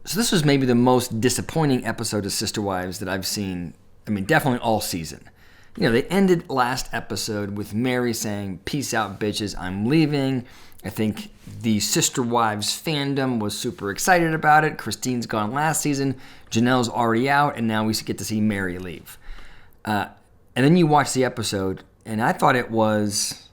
So this was maybe the most disappointing episode of Sister Wives that I've seen, definitely all season. They ended last episode with Meri saying, "Peace out, bitches, I'm leaving." I think the Sister Wives fandom was super excited about it. Christine's gone last season. Janelle's already out, and now we get to see Meri leave. And then you watch the episode, and I thought it was,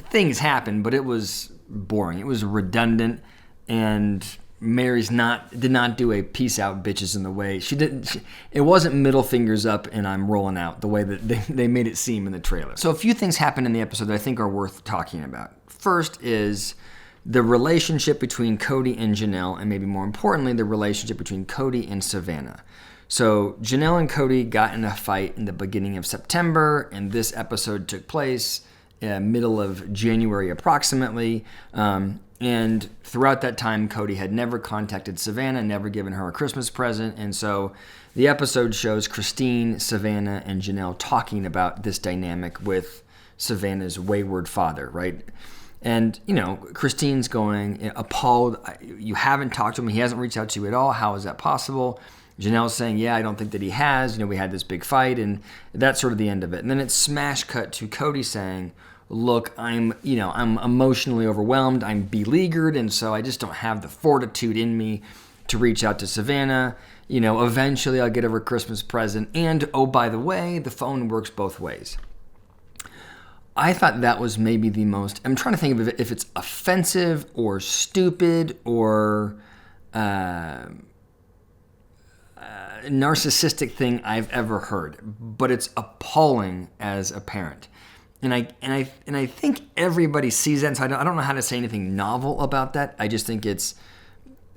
things happened, but it was boring. It was redundant, and Meri's did not do a peace out, bitches in the way she didn't. It wasn't middle fingers up and I'm rolling out the way that they made it seem in the trailer. So a few things happened in the episode that I think are worth talking about. First is the relationship between Kody and Janelle, and maybe more importantly, the relationship between Kody and Savannah. So Janelle and Kody got in a fight in the beginning of September, and this episode took place middle of January approximately. And throughout that time, Kody had never contacted Savannah, never given her a Christmas present. And so the episode shows Christine, Savannah, and Janelle talking about this dynamic with Savannah's wayward father, right? And, Christine's going, appalled. "You haven't talked to him. He hasn't reached out to you at all. How is that possible?" Janelle's saying, "Yeah, I don't think that he has. We had this big fight," and that's sort of the end of it. And then it's smash cut to Kody saying, "Look, I'm emotionally overwhelmed. I'm beleaguered, and so I just don't have the fortitude in me to reach out to Savannah. Eventually I'll get her a Christmas present. And, oh, by the way, the phone works both ways." I thought that was maybe the most, I'm trying to think of if it's offensive or stupid or narcissistic thing I've ever heard, but it's appalling as a parent. And I think everybody sees that, and so I don't know how to say anything novel about that. I just think it's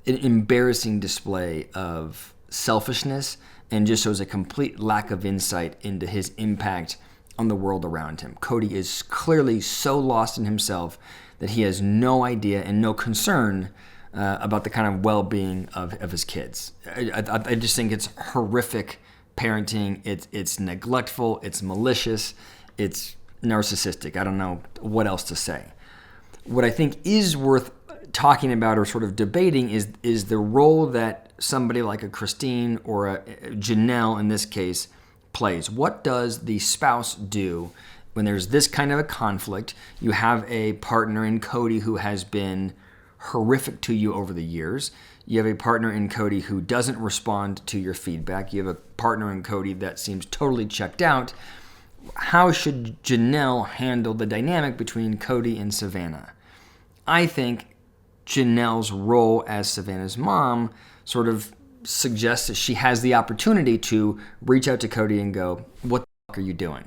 an embarrassing display of selfishness and just shows a complete lack of insight into his impact on the world around him. Kody is clearly so lost in himself that he has no idea and no concern about the kind of well-being of his kids. I just think it's horrific parenting. It's neglectful. It's malicious. It's narcissistic. I don't know what else to say. What I think is worth talking about or sort of debating is the role that somebody like a Christine or a Janelle in this case plays. What does the spouse do when there's this kind of a conflict? You have a partner in Kody who has been horrific to you over the years. You have a partner in Kody who doesn't respond to your feedback. You have a partner in Kody that seems totally checked out. How should Janelle handle the dynamic between Kody and Savannah? I think Janelle's role as Savannah's mom sort of suggests that she has the opportunity to reach out to Kody and go, "What the fuck are you doing?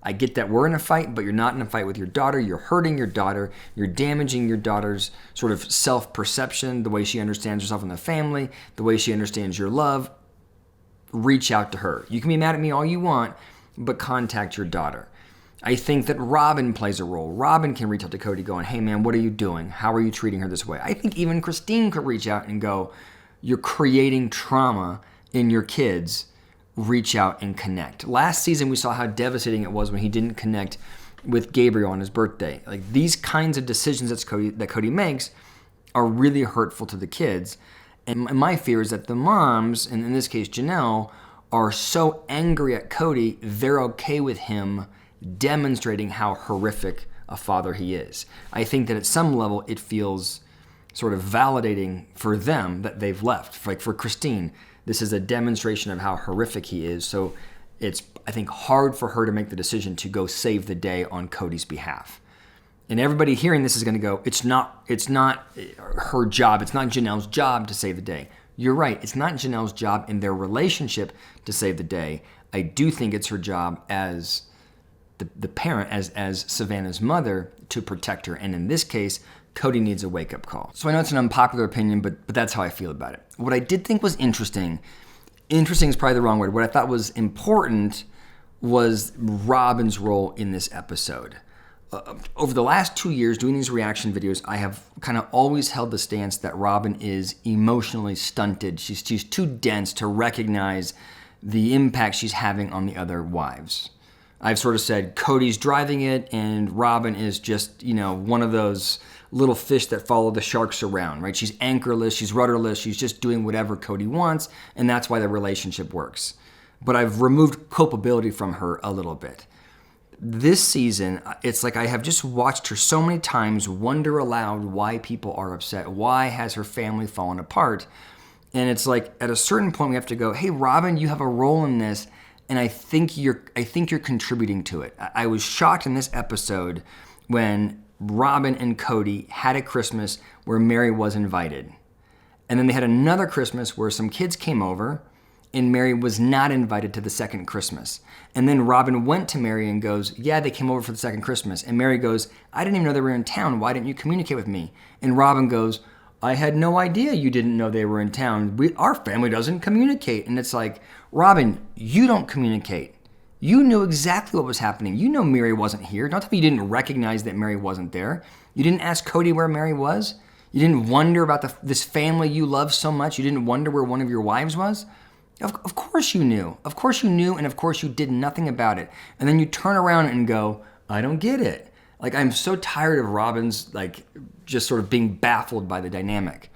I get that we're in a fight, but you're not in a fight with your daughter. You're hurting your daughter. You're damaging your daughter's sort of self-perception, the way she understands herself in the family, the way she understands your love. Reach out to her. You can be mad at me all you want, but contact your daughter." I think that Robyn plays a role. Robyn can reach out to Kody going, "Hey man, what are you doing? How are you treating her this way?" I think even Christine could reach out and go, "You're creating trauma in your kids. Reach out and connect." Last season, we saw how devastating it was when he didn't connect with Gabriel on his birthday. Like, these kinds of decisions that Kody makes are really hurtful to the kids. And my fear is that the moms, and in this case Janelle, are so angry at Kody, they're okay with him demonstrating how horrific a father he is. I think that at some level it feels sort of validating for them that they've left. Like for Christine, this is a demonstration of how horrific he is. So it's, I think, hard for her to make the decision to go save the day on Kody's behalf. And everybody hearing this is going to go, it's not her job. It's not Janelle's job to save the day. You're right. It's not Janelle's job in their relationship to save the day. I do think it's her job as the parent, as Savannah's mother, to protect her. And in this case, Kody needs a wake-up call. So I know it's an unpopular opinion, but that's how I feel about it. What I did think was interesting is probably the wrong word. What I thought was important was Robyn's role in this episode. Over the last 2 years doing these reaction videos, I have kind of always held the stance that Robyn is emotionally stunted. She's too dense to recognize the impact she's having on the other wives. I've sort of said Kody's driving it and Robyn is just, one of those little fish that follow the sharks around, right? She's anchorless, she's rudderless, she's just doing whatever Kody wants, and that's why the relationship works. But I've removed culpability from her a little bit. This season, it's like I have just watched her so many times wonder aloud why people are upset. Why has her family fallen apart? And it's like at a certain point we have to go, hey, Robyn, you have a role in this, and I think you're contributing to it. I was shocked in this episode when Robyn and Kody had a Christmas where Meri was invited. And then they had another Christmas where some kids came over and Meri was not invited to the second Christmas. And then Robyn went to Meri and goes, yeah, they came over for the second Christmas. And Meri goes, I didn't even know they were in town. Why didn't you communicate with me? And Robyn goes, I had no idea you didn't know they were in town. Our family doesn't communicate. And it's like, Robyn, you don't communicate. You knew exactly what was happening. You know Meri wasn't here. Don't tell me you didn't recognize that Meri wasn't there. You didn't ask Kody where Meri was. You didn't wonder about this family you love so much. You didn't wonder where one of your wives was. Of course you knew. Of course you knew, and of course you did nothing about it. And then you turn around and go, I don't get it. Like, I'm so tired of Robyn's, just sort of being baffled by the dynamic.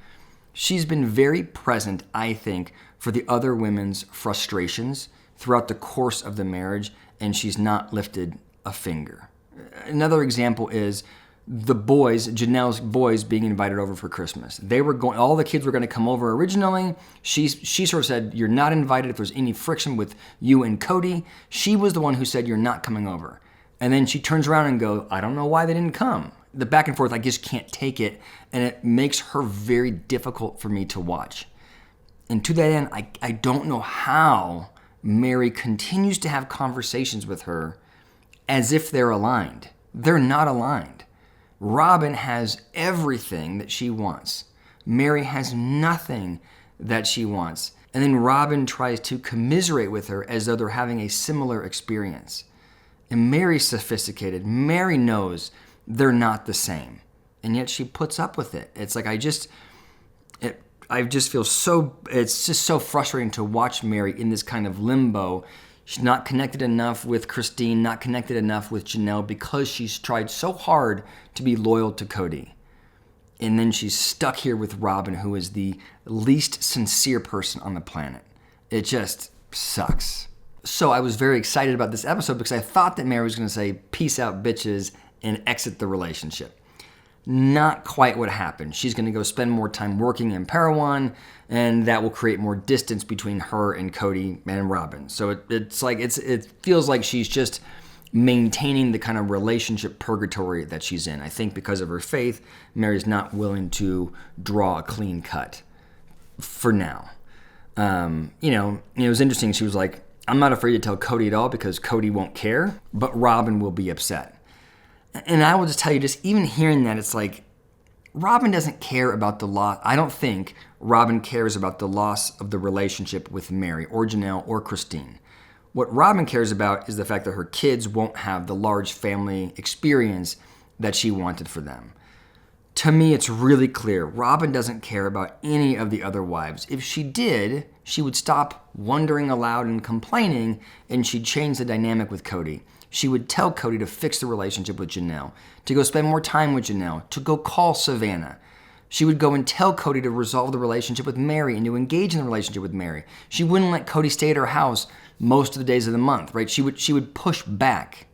She's been very present, I think, for the other women's frustrations throughout the course of the marriage, and she's not lifted a finger. Another example is the boys, Janelle's boys, being invited over for Christmas. All the kids were going to come over originally. She sort of said, you're not invited if there's any friction with you and Kody. She was the one who said, you're not coming over. And then she turns around and goes, I don't know why they didn't come. The back and forth, I just can't take it. And it makes her very difficult for me to watch. And to that end, I don't know how Meri continues to have conversations with her as if they're aligned. They're not aligned. Robyn has everything that she wants. Meri has nothing that she wants. And then Robyn tries to commiserate with her as though they're having a similar experience. And Meri's sophisticated. Meri knows they're not the same. And yet she puts up with it. It's like I just feel it's just so frustrating to watch Meri in this kind of limbo. She's not connected enough with Christine, not connected enough with Janelle because she's tried so hard to be loyal to Kody. And then she's stuck here with Robyn, who is the least sincere person on the planet. It just sucks. So I was very excited about this episode because I thought that Meri was going to say, peace out, bitches, and exit the relationship. Not quite what happened. She's going to go spend more time working in Parowan, and that will create more distance between her and Kody and Robyn. So it feels like she's just maintaining the kind of relationship purgatory that she's in. I think because of her faith, Meri's not willing to draw a clean cut for now. It was interesting. She was like, I'm not afraid to tell Kody at all because Kody won't care, but Robyn will be upset. And I will just tell you, just even hearing that, it's like, Robyn doesn't care about the loss. I don't think Robyn cares about the loss of the relationship with Meri or Janelle or Christine. What Robyn cares about is the fact that her kids won't have the large family experience that she wanted for them. To me, it's really clear. Robyn doesn't care about any of the other wives. If she did, she would stop wondering aloud and complaining, and she'd change the dynamic with Kody. She would tell Kody to fix the relationship with Janelle, to go spend more time with Janelle, to go call Savannah. She would go and tell Kody to resolve the relationship with Meri and to engage in the relationship with Meri. She wouldn't let Kody stay at her house most of the days of the month, right? She would push back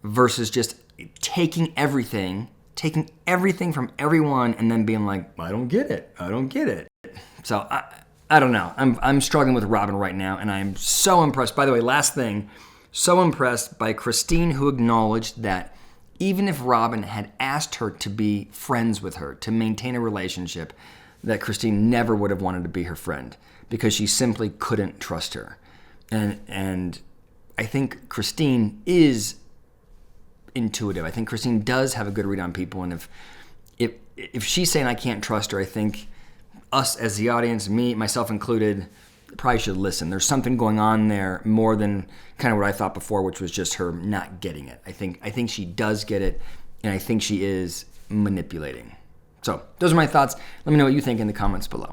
versus just taking everything from everyone and then being like, I don't get it. So I don't know. I'm struggling with Robyn right now, and I'm so impressed. By the way, last thing, so impressed by Christine, who acknowledged that even if Robyn had asked her to be friends with her, to maintain a relationship, that Christine never would have wanted to be her friend because she simply couldn't trust her. And I think Christine is intuitive. I think Christine does have a good read on people, and if she's saying I can't trust her, I think us as the audience, me, myself included, probably should listen. There's something going on there more than kind of what I thought before, which was just her not getting it. I think she does get it, and I think she is manipulating. So those are my thoughts. Let me know what you think in the comments below.